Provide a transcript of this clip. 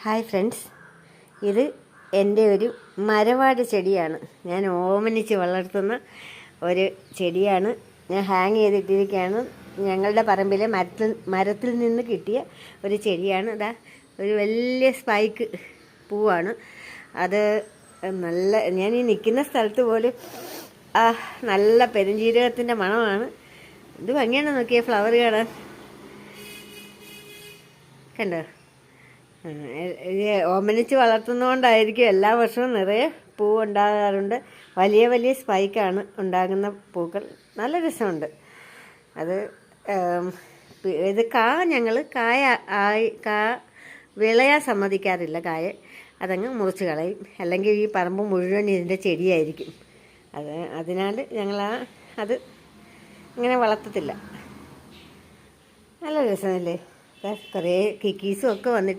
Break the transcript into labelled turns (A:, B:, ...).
A: Hi friends, ഇത് എൻ്റെ ഒരു മരവാട് ചെടിയാണ്. ഞാൻ ഓമനിച്ച് വളർത്തുന്ന ഒരു ചെടിയാണ്. ഞാൻ ഹാങ് ചെയ്തിട്ടിരിക്കുകയാണ്. ഞങ്ങളുടെ പറമ്പിലെ മരത്തിൽ നിന്ന് കിട്ടിയ ഒരു ചെടിയാണ്. ഇതാ ഒരു വലിയ സ്പൈക്ക് പൂവാണ്. അത് നല്ല, ഞാൻ ഈ നിൽക്കുന്ന സ്ഥലത്ത് പോലും നല്ല പെരുംജീരകത്തിൻ്റെ മണമാണ്. ഇത് ഭംഗിയാണ്, നോക്കിയ ഫ്ലവർ കാണാൻ. കണ്ടോ? ഓമനിച്ച് വളർത്തുന്നതുകൊണ്ടായിരിക്കും എല്ലാ വർഷവും നിറയെ പൂവ് ഉണ്ടാകാറുണ്ട്. വലിയ വലിയ സ്പൈക്കാണ് ഉണ്ടാകുന്ന പൂക്കൾ. നല്ല രസമുണ്ട് അത്. ഇത് ഞങ്ങൾ കായ വിളയാൻ സമ്മതിക്കാറില്ല. അതങ്ങ് മുറിച്ച് കളയും. അല്ലെങ്കിൽ ഈ പറമ്പ് മുഴുവൻ ഇതിൻ്റെ ചെടിയായിരിക്കും. അതിനാൽ ഞങ്ങൾ അത് ഇങ്ങനെ വളർത്തത്തില്ല. നല്ല രസമല്ലേ? കുറേ കിക്കീസും ഒക്കെ വന്നിട്ട്